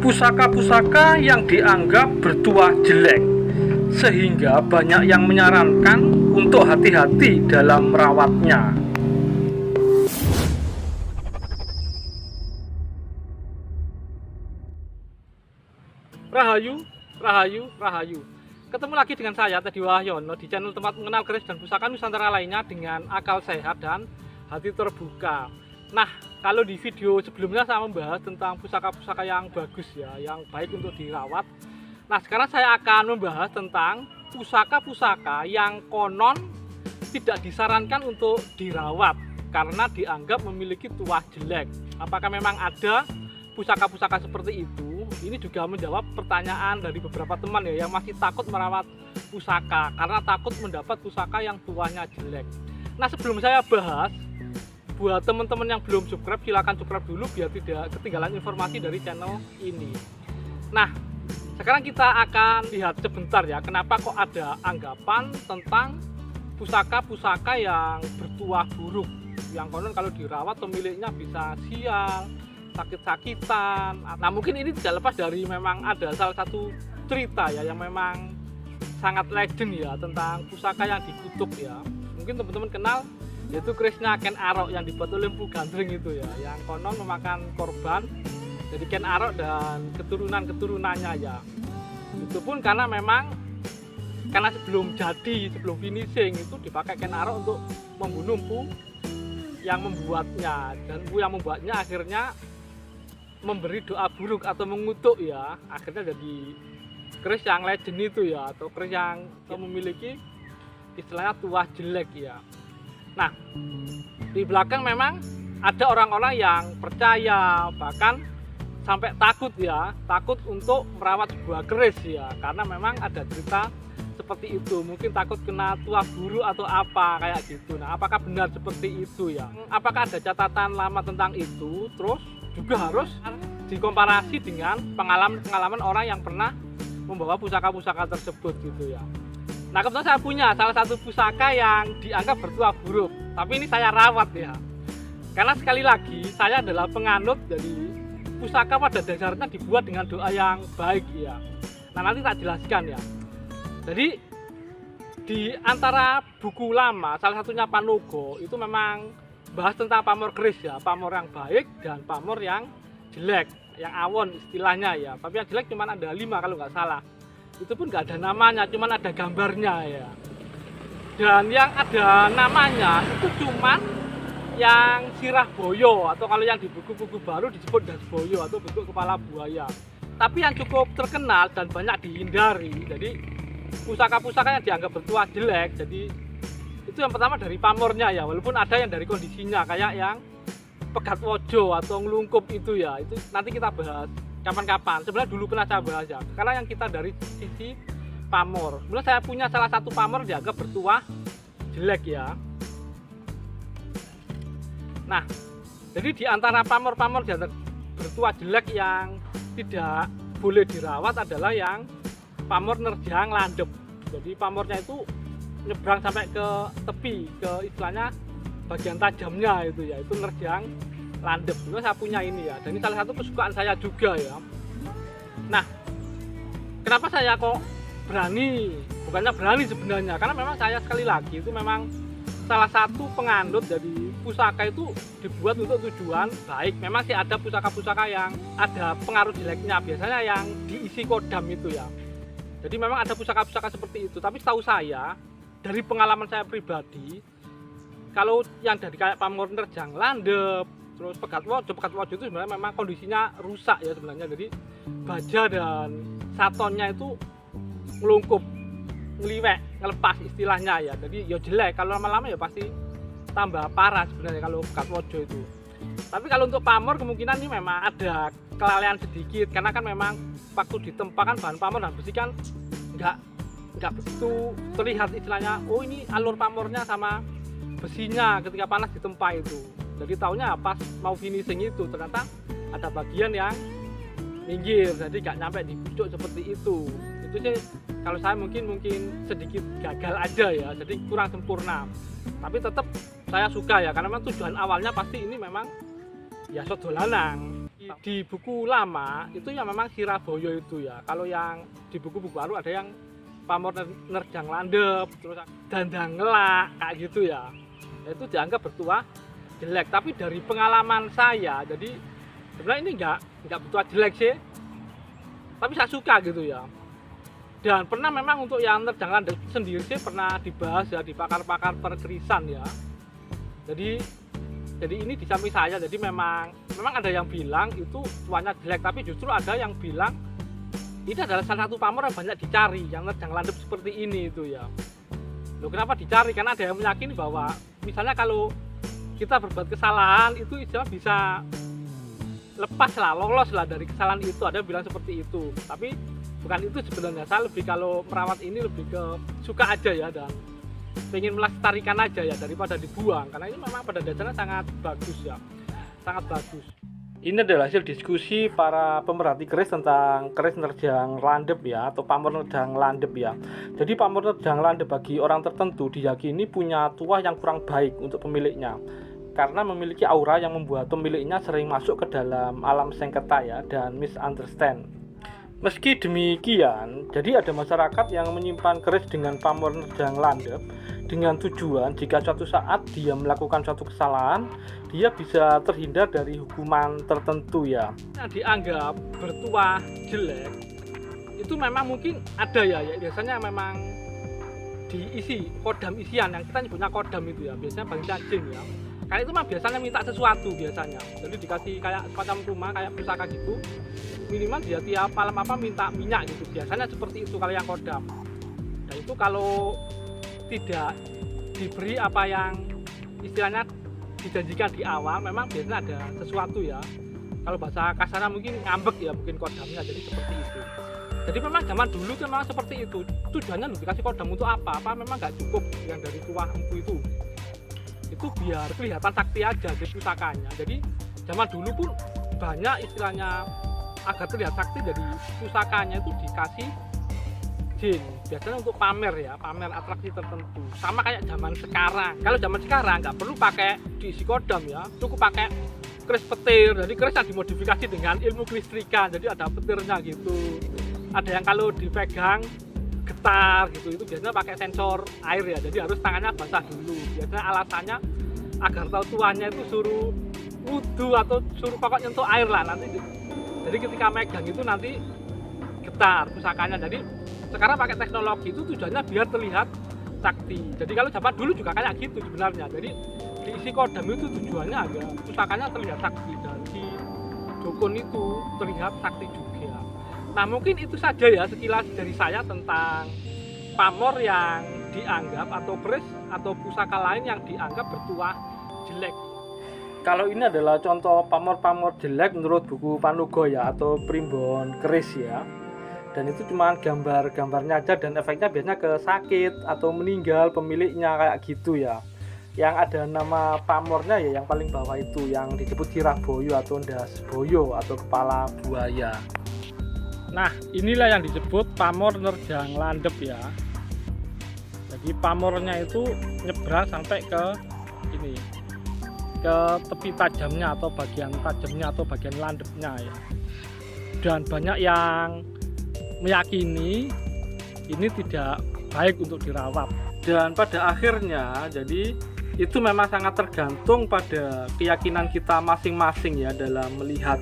pusaka-pusaka yang dianggap bertuah jelek, sehingga banyak yang menyarankan untuk hati-hati dalam merawatnya. Rahayu, Rahayu, Rahayu. Ketemu lagi dengan saya, Teddy Wahyono, di channel tempat mengenal keris dan pusaka Nusantara lainnya dengan akal sehat dan hati terbuka. Nah, kalau di video sebelumnya saya membahas tentang pusaka-pusaka yang bagus ya, yang baik untuk dirawat. Nah, sekarang saya akan membahas tentang pusaka-pusaka yang konon tidak disarankan untuk dirawat karena dianggap memiliki tuah jelek. Apakah memang ada pusaka-pusaka seperti itu? Ini juga menjawab pertanyaan dari beberapa teman ya yang masih takut merawat pusaka karena takut mendapat pusaka yang tuahnya jelek. Nah, sebelum saya bahas, buat teman-teman yang belum subscribe, silahkan subscribe dulu biar tidak ketinggalan informasi dari channel ini. Nah, sekarang kita akan lihat sebentar ya, kenapa kok ada anggapan tentang pusaka-pusaka yang bertuah buruk, yang konon kalau dirawat pemiliknya bisa sial, sakit-sakitan. Nah, mungkin ini tidak lepas dari memang ada salah satu cerita ya yang memang sangat legend ya tentang pusaka yang dikutuk ya. Mungkin teman-teman kenal, yaitu kerisnya Ken Arok yang dibuat oleh Empu Gandring itu ya, yang konon memakan korban dari Ken Arok dan keturunan-keturunannya ya. Itu pun karena sebelum jadi, sebelum finishing itu dipakai Ken Arok untuk membunuh Empu yang membuatnya, dan Empu yang membuatnya akhirnya memberi doa buruk atau mengutuk ya, akhirnya jadi keris yang legend itu ya, atau keris yang memiliki istilahnya tuah jelek ya. Nah, di belakang memang ada orang-orang yang percaya, bahkan sampai takut ya, takut untuk merawat sebuah keris ya, karena memang ada cerita seperti itu, mungkin takut kena tuah buruk atau apa kayak gitu. Nah, apakah benar seperti itu ya? Apakah ada catatan lama tentang itu? Terus juga harus dikomparasi dengan pengalaman orang yang pernah membawa pusaka-pusaka tersebut gitu ya. Nah, kebetulan saya punya salah satu pusaka yang dianggap bertuah buruk, tapi ini saya rawat ya. Karena sekali lagi saya adalah penganut dari pusaka pada dasarnya dibuat dengan doa yang baik ya. Nah, nanti tak jelaskan ya. Jadi di antara buku lama, salah satunya Panogo, itu memang bahas tentang pamor keris ya, pamor yang baik dan pamor yang jelek, yang awon istilahnya ya. Tapi yang jelek cuma ada 5 kalau nggak salah. Itu pun nggak ada namanya, cuma ada gambarnya ya. Dan yang ada namanya itu cuma yang sirah boyo, atau kalau yang di buku-buku baru disebut das boyo atau bentuk kepala buaya. Tapi yang cukup terkenal dan banyak dihindari, jadi pusaka-pusaka yang dianggap bertuah jelek, jadi itu yang pertama dari pamornya ya, walaupun ada yang dari kondisinya kayak yang pegat wojo atau ngelungkup itu ya, itu nanti kita bahas kapan-kapan. Sebenarnya dulu pernah saya bahas ya, karena yang kita dari sisi pamor. Sebenarnya saya punya salah satu pamor dianggap bertuah jelek ya. Nah, jadi di antara pamor-pamor dianggap bertuah jelek yang tidak boleh dirawat adalah yang pamor nerjang landep. Jadi pamornya itu nyebrang sampai ke tepi, ke istilahnya bagian tajamnya itu ya, itu nerjang landep. Itu saya punya ini ya, dan ini salah satu kesukaan saya juga ya. Nah, kenapa saya kok berani? Bukannya berani sebenarnya, karena memang saya sekali lagi itu memang salah satu penganut dari pusaka itu dibuat untuk tujuan baik. Memang sih ada pusaka-pusaka yang ada pengaruh jeleknya, biasanya yang diisi kodam itu ya. Jadi memang ada pusaka-pusaka seperti itu, tapi setahu saya dari pengalaman saya pribadi, kalau yang dari kayak pamor nerjang landep, terus pegat wojo itu sebenarnya memang kondisinya rusak ya sebenarnya. Jadi baja dan satonnya itu ngelungkup, ngeliwek, ngelepas istilahnya ya. Jadi ya jelek, kalau lama-lama ya pasti tambah parah sebenarnya kalau pegat wojo itu. Tapi kalau untuk pamor kemungkinan ini memang ada kelalaian sedikit, karena kan memang waktu ditempa kan bahan pamor dan besi kan nggak begitu terlihat istilahnya, oh ini alur pamornya sama besinya ketika panas ditempa itu. Jadi taunya pas mau finishing itu ternyata ada bagian yang minggir, jadi nggak nyampe di pucuk seperti itu. Itu sih kalau saya mungkin sedikit gagal aja ya, jadi kurang sempurna. Tapi tetap saya suka ya, karena memang tujuan awalnya pasti ini memang ya sodolanan. Di buku lama itu yang memang Siraboyo itu ya. Kalau yang di buku-buku baru ada yang pamor nerjang landep, terus dandang ngelak kayak gitu ya. Itu dianggap bertuah jelek. Tapi dari pengalaman saya, jadi sebenarnya ini nggak bertuah jelek sih. Tapi saya suka gitu ya. Dan pernah memang untuk yang nerjang landep sendiri sih pernah dibahas ya di pakar-pakar perkerisan ya. Jadi ini di samping saya, jadi memang ada yang bilang itu tuanya jelek, tapi justru ada yang bilang ini adalah salah satu pamor yang banyak dicari, yang nerjang landep seperti ini itu ya. Loh, kenapa dicari? Karena ada yang meyakini bahwa misalnya kalau kita berbuat kesalahan itu istilah bisa lepas lah, lolos lah dari kesalahan itu. Ada yang bilang seperti itu, tapi bukan itu sebenarnya. Saya lebih kalau merawat ini lebih ke suka aja ya, dan pengen melestarikan aja ya daripada dibuang, karena ini memang pada dasarnya sangat bagus ya, sangat bagus. Ini adalah hasil diskusi para pemerhati keris tentang keris nerjang landep ya, atau pamor nerjang landep ya. Jadi pamor nerjang landep bagi orang tertentu diyakini punya tuah yang kurang baik untuk pemiliknya, karena memiliki aura yang membuat pemiliknya sering masuk ke dalam alam sengketa ya, dan misunderstand. Meski demikian, jadi ada masyarakat yang menyimpan keris dengan pamor nerjang landep dengan tujuan jika suatu saat dia melakukan suatu kesalahan, dia bisa terhindar dari hukuman tertentu ya. Yang dianggap bertuah jelek itu memang mungkin ada ya, biasanya memang diisi kodam isian yang kita nyebutnya kodam itu ya, biasanya bang cacing ya. Karena itu mah biasanya minta sesuatu biasanya, jadi dikasih kayak semacam rumah kayak pusaka gitu, minimal dia tiap malam apa minta minyak gitu, biasanya seperti itu kalau yang kodam. Dan itu kalau tidak diberi apa yang istilahnya dijanjikan di awal, memang biasanya ada sesuatu ya. Kalau bahasa kasarnya mungkin ngambek ya, mungkin kodamnya, jadi seperti itu. Jadi memang zaman dulu itu memang seperti itu. Tujuannya dikasih kodam untuk apa? Apa memang nggak cukup yang dari tuah empu itu? Itu biar kelihatan sakti aja di pusakanya. Jadi zaman dulu pun banyak istilahnya agar terlihat sakti, dari pusakanya itu dikasih jin, biasanya untuk pamer ya, pamer atraksi tertentu. Sama kayak zaman sekarang. Kalau zaman sekarang nggak perlu pakai diisi kodam ya, cukup pakai keris petir. Jadi keris yang dimodifikasi dengan ilmu kelistrikan, jadi ada petirnya gitu. Ada yang kalau dipegang getar gitu, itu biasanya pakai sensor air ya, jadi harus tangannya basah dulu. Biasanya alasannya agar tahu tuannya itu suruh wudhu atau suruh pokoknya nyentuh air lah nanti. Jadi ketika megang itu nanti getar pusakanya. Jadi sekarang pakai teknologi itu tujuannya biar terlihat sakti. Jadi kalau zaman dulu juga kayak gitu sebenarnya. Jadi diisi kodam itu tujuannya agar pusakanya terlihat sakti, dan si dukun itu terlihat sakti juga. Nah mungkin itu saja ya sekilas dari saya tentang pamor yang dianggap atau keris atau pusaka lain yang dianggap bertuah jelek. Kalau ini adalah contoh pamor-pamor jelek menurut buku Panugo ya, atau primbon keris ya. Dan itu cuma gambar-gambarnya aja, dan efeknya biasanya ke sakit atau meninggal pemiliknya kayak gitu ya. Yang ada nama pamornya ya yang paling bawah itu yang disebut Siraboyo atau Ndasboyo atau kepala buaya. Nah inilah yang disebut pamor nerjang landep ya. Jadi pamornya itu nyebrang sampai ke ini, ke tepi tajamnya atau bagian tajamnya atau bagian landepnya ya. Dan banyak yang meyakini ini tidak baik untuk dirawat. Dan pada akhirnya jadi itu memang sangat tergantung pada keyakinan kita masing-masing ya dalam melihat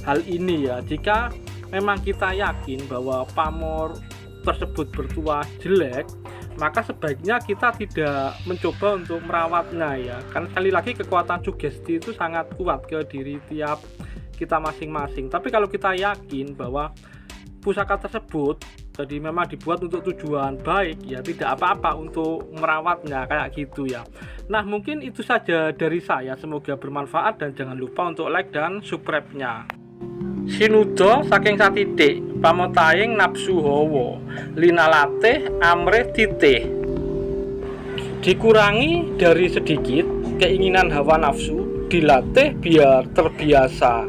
hal ini ya. Jika memang kita yakin bahwa pamor tersebut bertuah jelek, maka sebaiknya kita tidak mencoba untuk merawatnya ya. Karena sekali lagi kekuatan sugesti itu sangat kuat ke diri tiap kita masing-masing. Tapi kalau kita yakin bahwa pusaka tersebut jadi memang dibuat untuk tujuan baik ya, tidak apa-apa untuk merawatnya kayak gitu ya. Nah mungkin itu saja dari saya, semoga bermanfaat dan jangan lupa untuk like dan subscribe-nya. Sinudo saking satitik pamotaing nafsu hawa linalatih amrih titih. Dikurangi dari sedikit keinginan hawa nafsu, dilatih biar terbiasa.